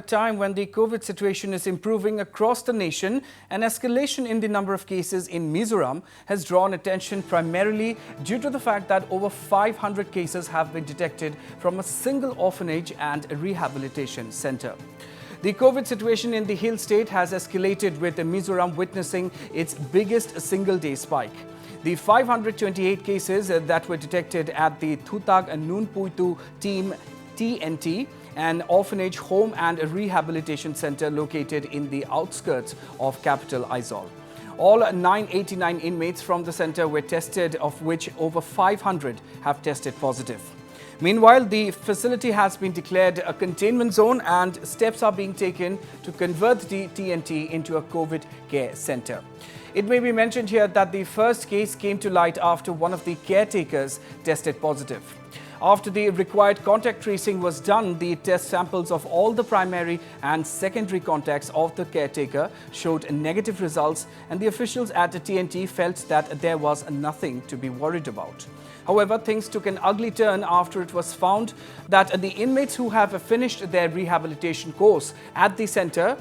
time when the COVID situation is improving across the nation, an escalation in the number of cases in Mizoram has drawn attention primarily due to the fact that over 500 cases have been detected from a single orphanage and a rehabilitation centre. The COVID situation in the hill state has escalated, with Mizoram witnessing its biggest single-day spike. The 528 cases that were detected at the Thutak Nunpuitu Team TNT, an orphanage home and a rehabilitation centre located in the outskirts of capital Aizawl. All 989 inmates from the centre were tested, of which over 500 have tested positive. Meanwhile, the facility has been declared a containment zone and steps are being taken to convert the TNT into a COVID care centre. It may be mentioned here that the first case came to light after one of the caretakers tested positive. After the required contact tracing was done, the test samples of all the primary and secondary contacts of the caretaker showed negative results, and the officials at the TNT felt that there was nothing to be worried about. However, things took an ugly turn after it was found that the inmates who have finished their rehabilitation course at the centre,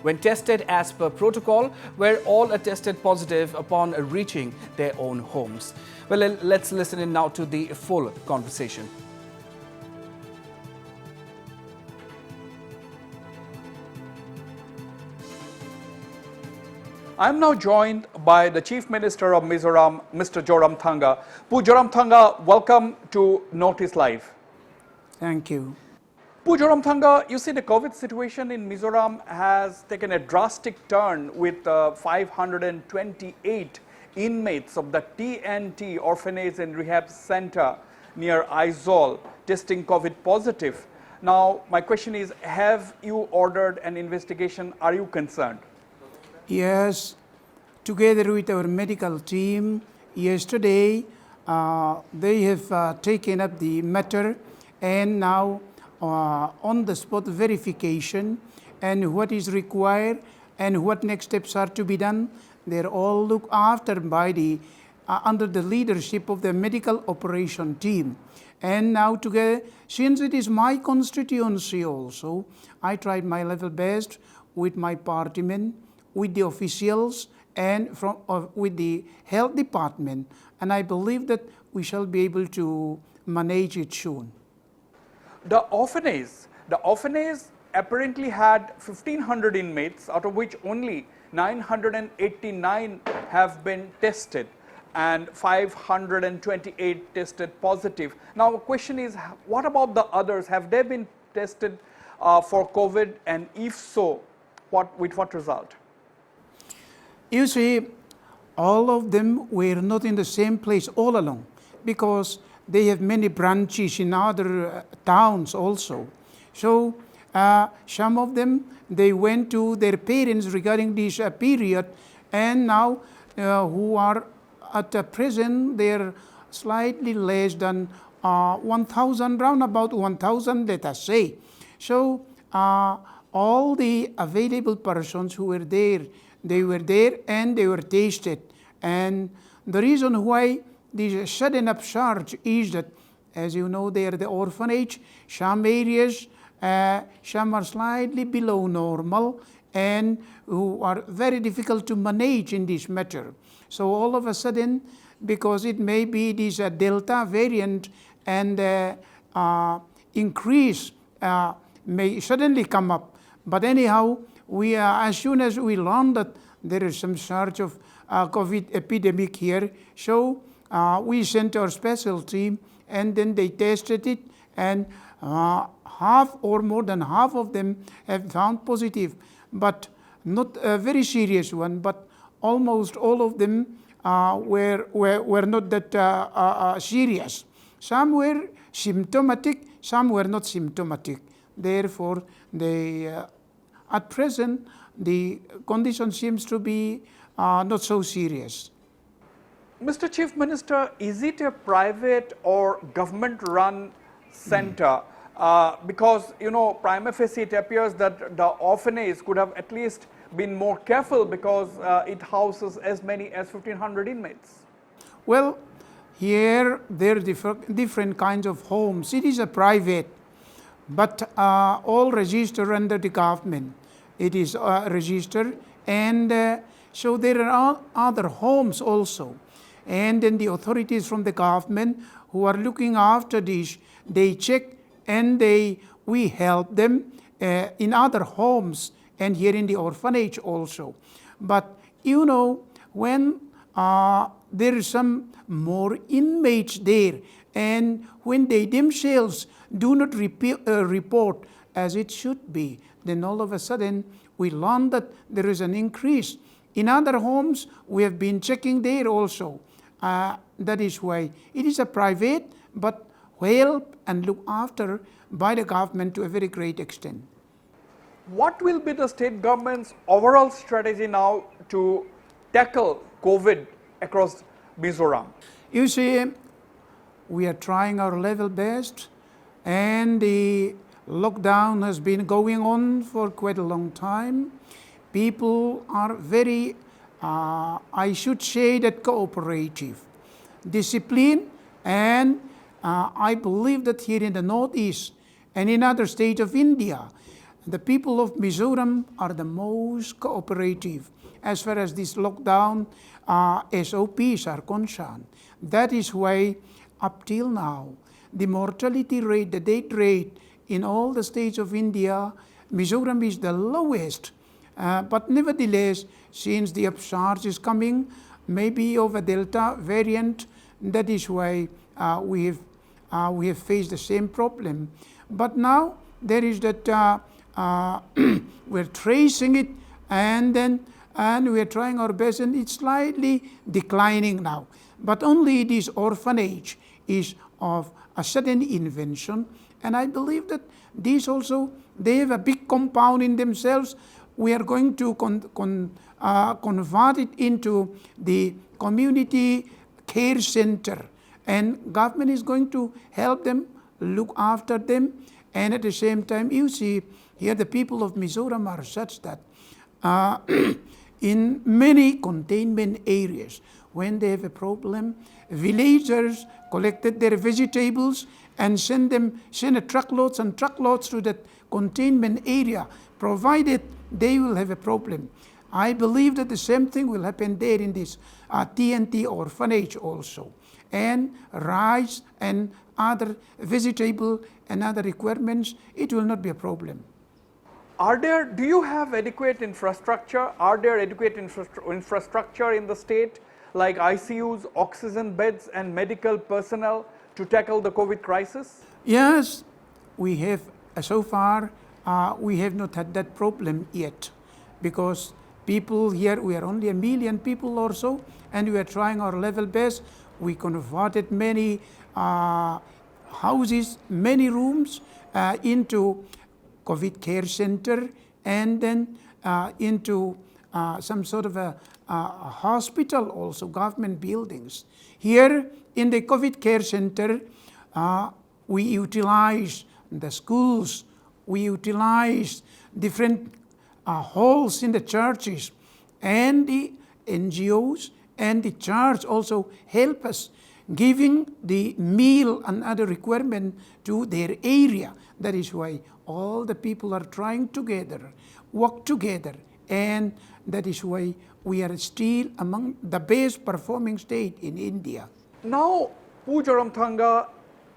when tested as per protocol, were all tested positive upon reaching their own homes. Well, let's listen in now to the full conversation. I am now joined by the Chief Minister of Mizoram, Mr. Zoramthanga. Zoramthanga, welcome to Notice Live. Thank you. Zoramthanga, you see the COVID situation in Mizoram has taken a drastic turn with 528 inmates of the TNT Orphanage and Rehab Centre near Aizawl testing COVID positive. Now, my question is, have you ordered an investigation? Are you concerned? Yes, together with our medical team, yesterday they have taken up the matter, and now on the spot verification and what is required and what next steps are to be done. They're all looked after by the under the leadership of the medical operation team. And now together, since it is my constituency also, I tried my level best with my partymen, with the officials, and with the health department. And I believe that we shall be able to manage it soon. The orphanage apparently had 1,500 inmates, out of which only 989 have been tested and 528 tested positive. Now, the question is, what about the others? Have they been tested for COVID, and if so, with what result? You see, all of them were not in the same place all along, because they have many branches in other towns also. So some of them, they went to their parents regarding this period, and now who are at present, they're slightly less than 1,000, round about 1,000, let us say. So all the available persons who were there, they were there and they were tested. And the reason why this sudden upsurge is that, as you know, they are the orphanage. Some areas, some are slightly below normal and who are very difficult to manage in this matter. So all of a sudden, because it may be this Delta variant, and increase may suddenly come up. But anyhow, we as soon as we learn that there is some surge of COVID epidemic here, so we sent our special team, and then they tested it, and half or more than half of them have found positive, but not a very serious one, but almost all of them were not that serious. Some were symptomatic, some were not symptomatic. Therefore, they, at present, the condition seems to be not so serious. Mr. Chief Minister, is it a private or government-run center? Because, you know, prima facie it appears that the orphanage could have at least been more careful, because it houses as many as 1,500 inmates. Well, here there are different kinds of homes. It is a private, but all registered under the government. It is registered, and so there are other homes also. And then the authorities from the government who are looking after this, they check and we help them in other homes and here in the orphanage also. But you know, when there is some more inmates there, and when they themselves do not report as it should be, then all of a sudden we learn that there is an increase. In other homes, we have been checking there also. That is why it is a private but helped and looked after by the government to a very great extent. What will be the state government's overall strategy now to tackle COVID across Mizoram? You see, we are trying our level best, and the lockdown has been going on for quite a long time. People are very, I should say that cooperative, disciplined, and I believe that here in the Northeast and in other states of India, the people of Mizoram are the most cooperative as far as this lockdown SOPs are concerned. That is why up till now, the mortality rate, the death rate in all the states of India, Mizoram is the lowest. But nevertheless, since the upsurge is coming, maybe of a Delta variant, that is why we have faced the same problem. But now there is that we're tracing it, and we are trying our best, and it's slightly declining now. But only this orphanage is of a sudden invention, and I believe that these also, they have a big compound in themselves. We are going to convert it into the community care center, and government is going to help them, look after them, and at the same time, you see, here the people of Mizoram are such that in many containment areas, when they have a problem, villagers collected their vegetables and send truckloads and truckloads to that containment area, provided they will have a problem. I believe that the same thing will happen there in this TNT orphanage also. And rice and other vegetable and other requirements, it will not be a problem. Do you have adequate infrastructure? Are there adequate infrastructure in the state, like ICUs, oxygen beds, and medical personnel to tackle the COVID crisis? Yes, we have, so far, we have not had that problem yet, because people here, we are only 1 million people or so, and we are trying our level best. We converted many houses, many rooms into COVID care center, and then into some sort of a hospital also, government buildings. Here in the COVID care center, we utilize the schools, we utilize different halls in the churches, and the NGOs and the church also help us, giving the meal and other requirement to their area. That is why all the people are trying together, work together, and that is why we are still among the best performing state in India. Now, Zoramthanga,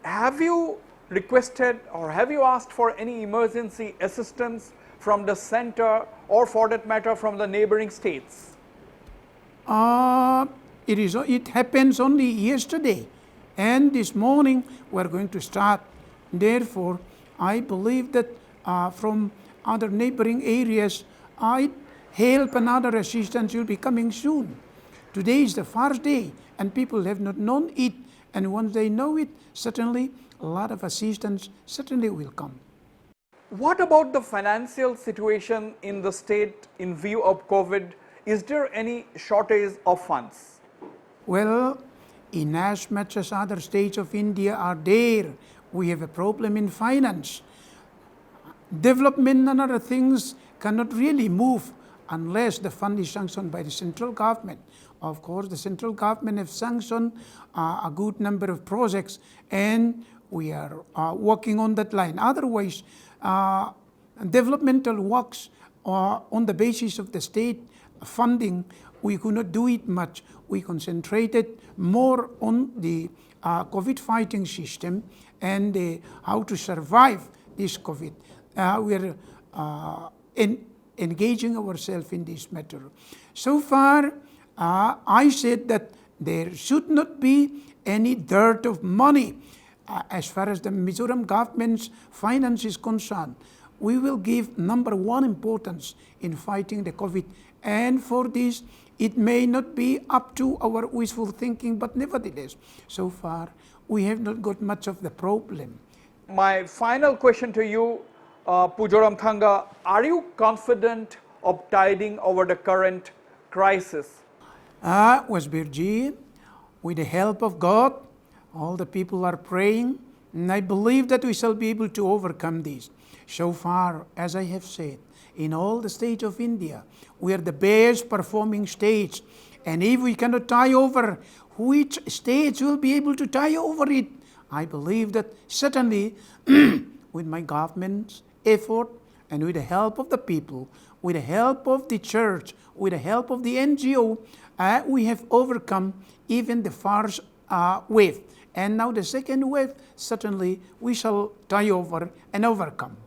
have you requested or have you asked for any emergency assistance from the center, or for that matter from the neighboring states? It happens only yesterday, and this morning we are going to start. Therefore, I believe that from other neighboring areas, help and other assistance will be coming soon. Today is the first day, and people have not known it, and once they know it, certainly a lot of assistance certainly will come. What about the financial situation in the state in view of COVID? Is there any shortage of funds? Well, in as much as other states of India are there, we have a problem in finance. Development and other things cannot really move unless the fund is sanctioned by the central government. Of course, the central government have sanctioned a good number of projects, and we are working on that line. Otherwise, developmental works on the basis of the state funding, we could not do it much. We concentrated more on the COVID fighting system and how to survive this COVID. We are engaging ourselves in this matter. So far, I said that there should not be any dearth of money. As far as the Mizoram government's finance is concerned, we will give number one importance in fighting the COVID. And for this, it may not be up to our wishful thinking, but nevertheless, so far, we have not got much of the problem. My final question to you, Zoramthanga, are you confident of tiding over the current crisis? Wasbirji, with the help of God, all the people are praying, and I believe that we shall be able to overcome this. So far, as I have said, in all the states of India, we are the best performing states. And if we cannot tie over, which states will be able to tie over it? I believe that certainly with my government's effort and with the help of the people, with the help of the church, with the help of the NGO, we have overcome even the first wave. And now the second wave, certainly we shall tie over and overcome.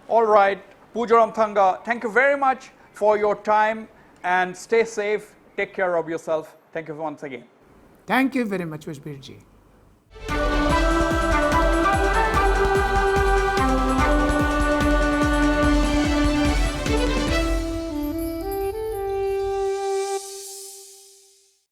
All right, Zoramthanga, thank you very much for your time and stay safe. Take care of yourself. Thank you once again. Thank you very much, Wasbirji.